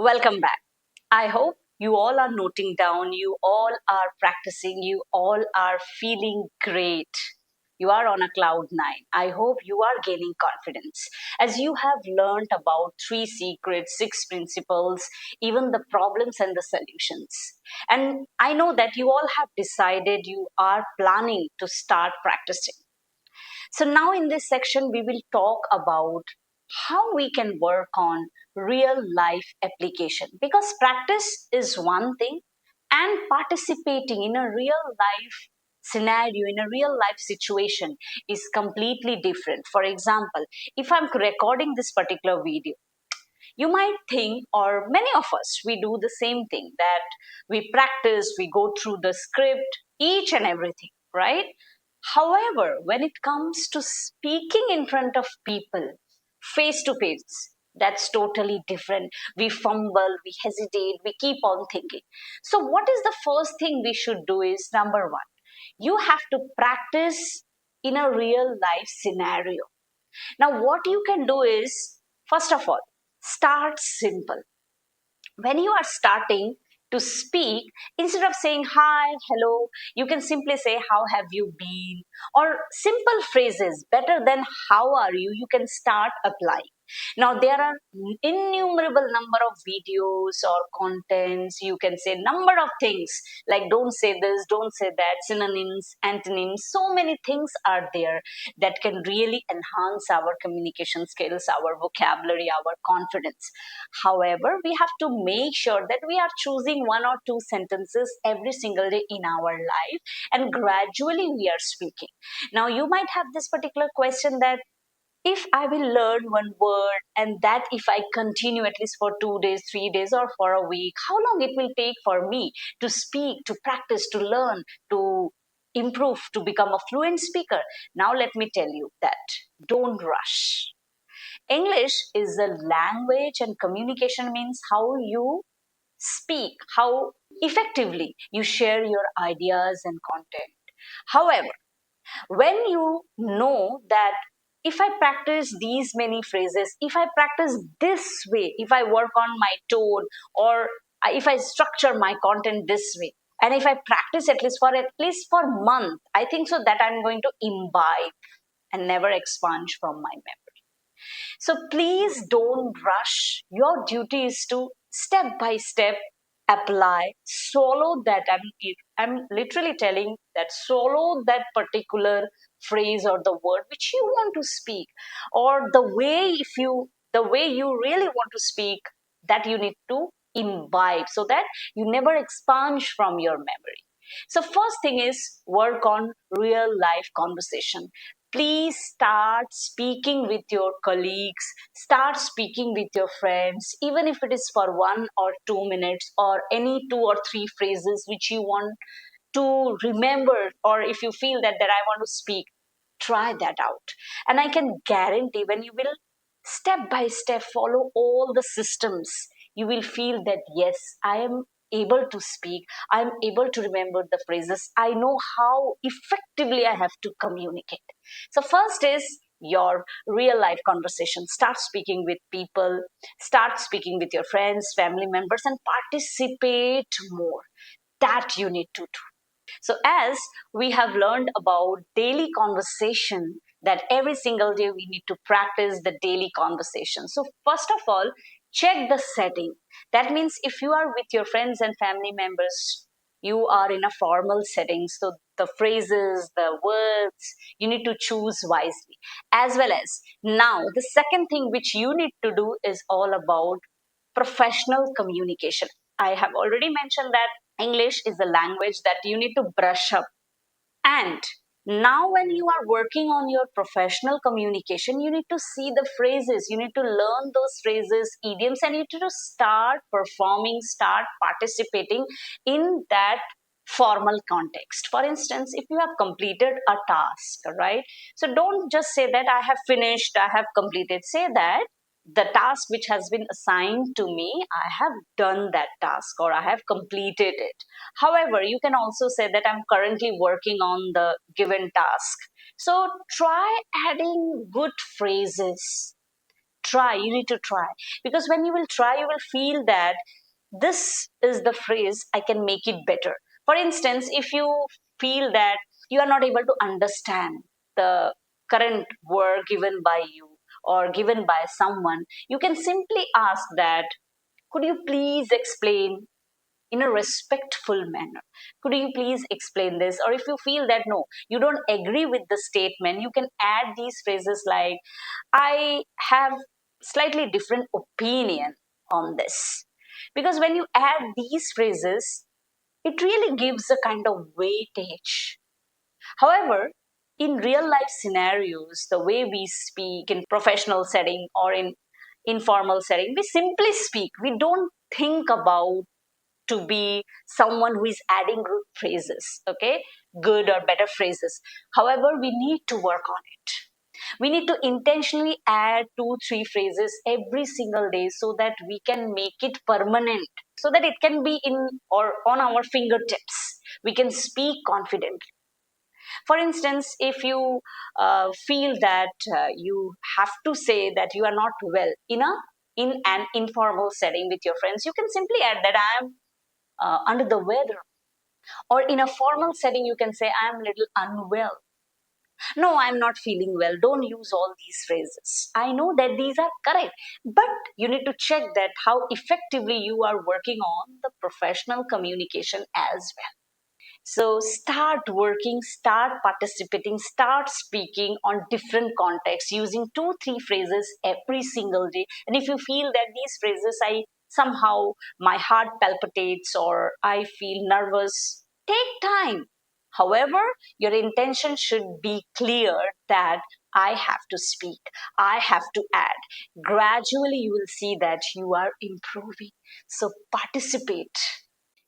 Welcome back. I hope you all are noting down, you all are practicing, you all are feeling great. You are on a cloud nine. I hope you are gaining confidence as you have learned about three secrets, six principles, even the problems and the solutions. And I know that you all have decided you are planning to start practicing. So, now in this section, we will talk about how we can work on real life application because practice is one thing and participating in a real life scenario, in a real life situation, is completely different. For example, if I'm recording this particular video, you might think, or many of us, we do the same thing that we practice, we go through the script, each and everything, right? However, when it comes to speaking in front of people face to face, that's totally different. We fumble, we hesitate, we keep on thinking. So, what is the first thing we should do is number one, you have to practice in a real life scenario. Now, what you can do is, first of all, start simple. When you are starting to speak, instead of saying hi, hello, you can simply say, how have you been? Or simple phrases better than how are you, you can start applying. Now, there are innumerable number of videos or contents. You can say number of things like don't say this, don't say that, synonyms, antonyms. So many things are there that can really enhance our communication skills, our vocabulary, our confidence. However, we have to make sure that we are choosing one or two sentences every single day in our life and gradually we are speaking. Now, you might have this particular question that if I will learn one word and that if I continue at least for 2 days, 3 days, or for a week, how long it will take for me to speak, to practice, to learn, to improve, to become a fluent speaker? Now, let me tell you that don't rush. English is a language and communication means how you speak, how effectively you share your ideas and content. However, when you know that if I practice these many phrases, if I practice this way, if I work on my tone, or if I structure my content this way, and if I practice at least for a month, I think so that I'm going to imbibe and never expunge from my memory. So please don't rush. Your duty is to step by step apply, swallow that. I'm literally telling that swallow that particular phrase or the word which you want to speak, or the way you really want to speak, that you need to imbibe so that you never expunge from your memory. So first thing is work on real life conversation. Please start speaking with your colleagues, start speaking with your friends, even if it is for 1 or 2 minutes or any two or three phrases which you want to remember, or if you feel that I want to speak, try that out. And I can guarantee when you will step by step follow all the systems, you will feel that yes, I am able to speak, I am able to remember the phrases, I know how effectively I have to communicate. So first is your real life conversation. Start speaking with people, start speaking with your friends, family members, and participate more. That you need to do. So, as we have learned about daily conversation, that every single day we need to practice the daily conversation. So, first of all, check the setting. That means if you are with your friends and family members, you are in a formal setting. So, the phrases, the words, you need to choose wisely. As well as now, the second thing which you need to do is all about professional communication. I have already mentioned that English is a language that you need to brush up. And now, when you are working on your professional communication, you need to see the phrases, you need to learn those phrases, idioms, and you need to start performing, start participating in that formal context. For instance, if you have completed a task, right? So don't just say that I have finished, I have completed. Say that the task which has been assigned to me, I have done that task or I have completed it. However, you can also say that I'm currently working on the given task. So try adding good phrases. try. You need to try. Because when you will try, you will feel that this is the phrase, I can make it better. For instance, if you feel that you are not able to understand the current word given by you or given by someone, you can simply ask that, could you please explain in a respectful manner? Could you please explain this? Or if you feel that no, you don't agree with the statement, you can add these phrases like, I have slightly different opinion on this. Because when you add these phrases, it really gives a kind of weightage. However, in real life scenarios, the way we speak in professional setting or in informal setting, we simply speak. We don't think about to be someone who is adding good phrases, okay? Good or better phrases. However, we need to work on it. We need to intentionally add 2 3 phrases every single day so that we can make it permanent, so that it can be in or on our fingertips. We can speak confidently. For instance, if you feel that you have to say that you are not well in an informal setting with your friends, you can simply add that I am under the weather. Or in a formal setting, you can say I am a little unwell. No, I'm not feeling well. Don't use all these phrases. I know that these are correct, but you need to check that how effectively you are working on the professional communication as well. So start working, start participating, start speaking on different contexts using 2 3 phrases every single day. And if you feel that these phrases, I somehow my heart palpitates or I feel nervous, take time. However, your intention should be clear that I have to speak, I have to add. Gradually, you will see that you are improving. So participate.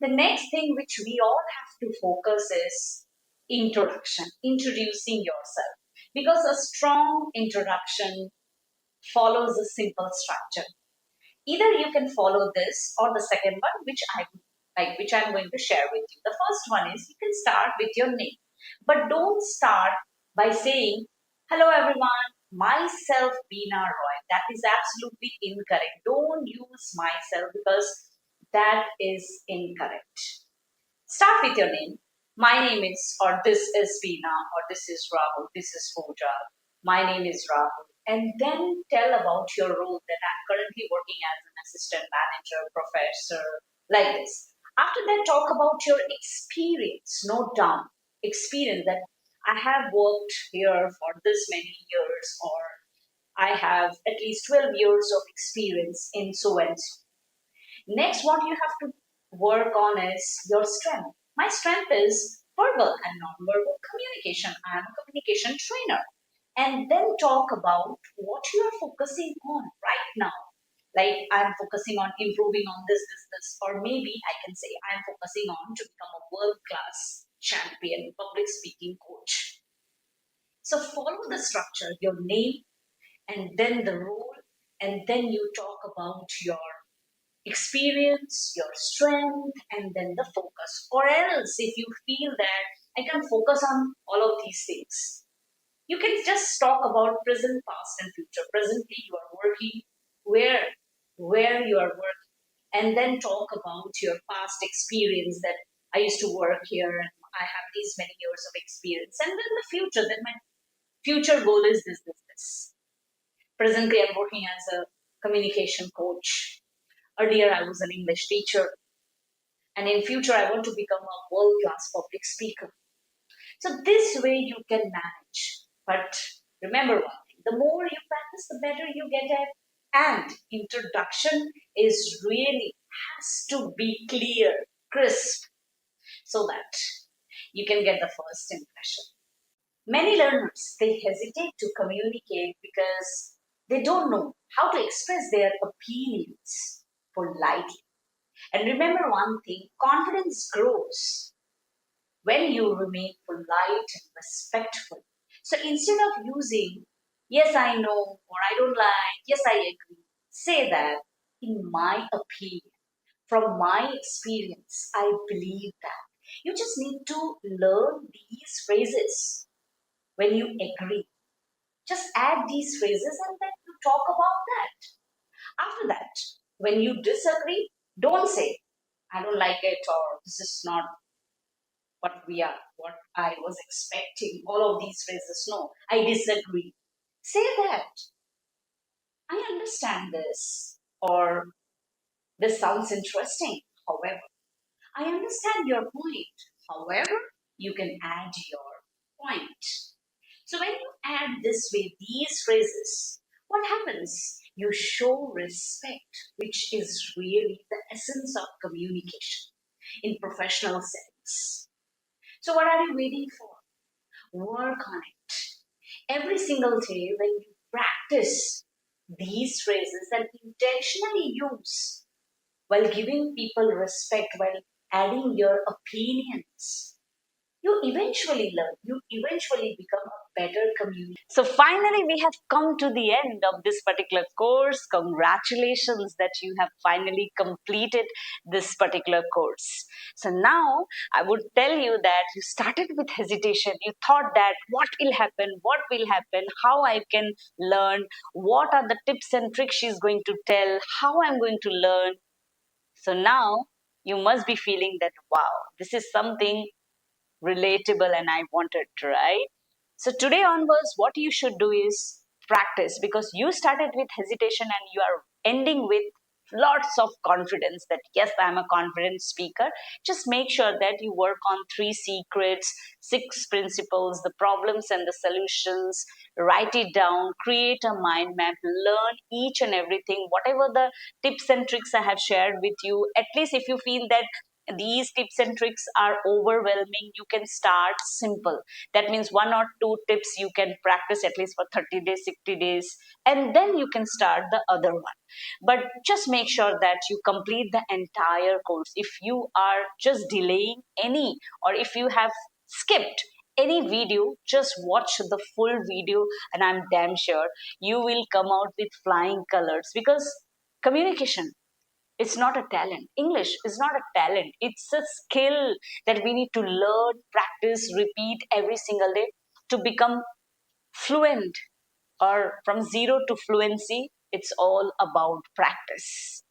The next thing which we all have to focus is introduction, introducing yourself. Because a strong introduction follows a simple structure. Either you can follow this or the second one, which I'm going to share with you. The first one is you can start with your name, but don't start by saying, "Hello everyone, myself Beena Roy." That is absolutely incorrect. Don't use myself because that is incorrect. Start with your name. My name is, or this is Veena, or this is Rahul, this is Pooja. My name is Rahul. And then tell about your role that I'm currently working as an assistant manager, professor, like this. After that, talk about your experience. Note down experience that I have worked here for this many years, or I have at least 12 years of experience in so and so. Next, what you have to work on is your strength. My strength is verbal and non-verbal communication. I am a communication trainer. And then talk about what you are focusing on right now. Like I'm focusing on improving on this, or maybe I can say I'm focusing on to become a world-class champion public speaking coach. So follow the structure, your name, and then the role, and then you talk about your experience, your strength, and then the focus. Or else, if you feel that I can focus on all of these things, you can just talk about present, past, and future. Presently, you are working where you are working, and then talk about your past experience that I used to work here and I have these many years of experience, and then the future that my future goal is this. Presently, I'm working as a communication coach. Earlier, I was an English teacher, and in future, I want to become a world-class public speaker. So this way, you can manage. But remember one thing: the more you practice, the better you get at. And introduction is really has to be clear, crisp, so that you can get the first impression. Many learners they hesitate to communicate because they don't know how to express their opinions politely. And remember one thing: confidence grows when you remain polite and respectful. So instead of using, yes, I know, or I don't like, yes, I agree, say that, in my opinion, from my experience, I believe that. You just need to learn these phrases when you agree. Just add these phrases and then you talk about that. After that, when you disagree, don't say, I don't like it, or this is not what I was expecting. All of these phrases. No, I disagree. Say that. I understand this. Or this sounds interesting. However, I understand your point. However, you can add your point. So when you add this way, these phrases, what happens? You show respect, which is really the essence of communication in professional settings. So what are you waiting for? Work on it. Every single day when you practice these phrases and intentionally use while giving people respect, while adding your opinions, you eventually learn, you eventually become a better communicator. So, finally, we have come to the end of this particular course. Congratulations that you have finally completed this particular course. So, now I would tell you that you started with hesitation. You thought that what will happen, how I can learn, what are the tips and tricks she's going to tell, how I'm going to learn. So, now you must be feeling that wow, this is something relatable and I wanted, right? So today onwards, what you should do is practice because you started with hesitation and you are ending with lots of confidence that yes, I'm a confident speaker. Just make sure that you work on three secrets, six principles, the problems and the solutions, write it down, create a mind map, learn each and everything, whatever the tips and tricks I have shared with you. At least if you feel that these tips and tricks are overwhelming, you can start simple. That means one or two tips you can practice at least for 30 days, 60 days, and then you can start the other one. But just make sure that you complete the entire course. If you are just delaying any, or if you have skipped any video, just watch the full video, and I'm damn sure you will come out with flying colors because communication, it's not a talent. English is not a talent. It's a skill that we need to learn, practice, repeat every single day to become fluent, or from zero to fluency. It's all about practice.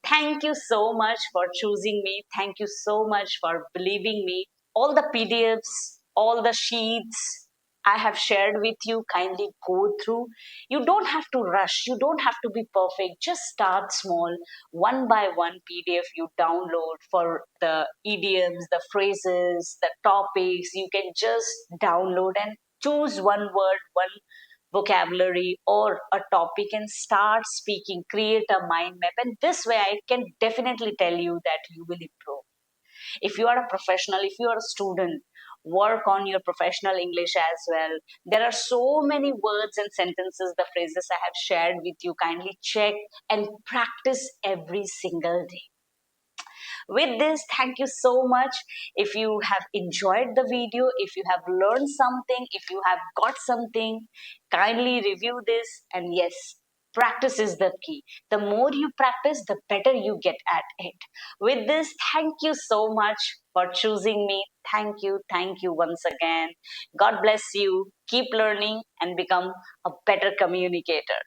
Thank you so much for choosing me. Thank you so much for believing me. All the PDFs, all the sheets I have shared with you, kindly go through. You don't have to rush, you don't have to be perfect. Just start small, one by one PDF you download for the idioms, the phrases, the topics. You can just download and choose one word, one vocabulary or a topic and start speaking, create a mind map, and this way I can definitely tell you that you will improve. If you are a professional, if you are a student, work on your professional English as well. There are so many words and sentences, the phrases I have shared with you, kindly check and practice every single day. With this, thank you so much. If you have enjoyed the video, if you have learned something, if you have got something, kindly review this. And yes, practice is the key. The more you practice, the better you get at it. With this, thank you so much for choosing me. Thank you once again. God bless you. Keep learning and become a better communicator.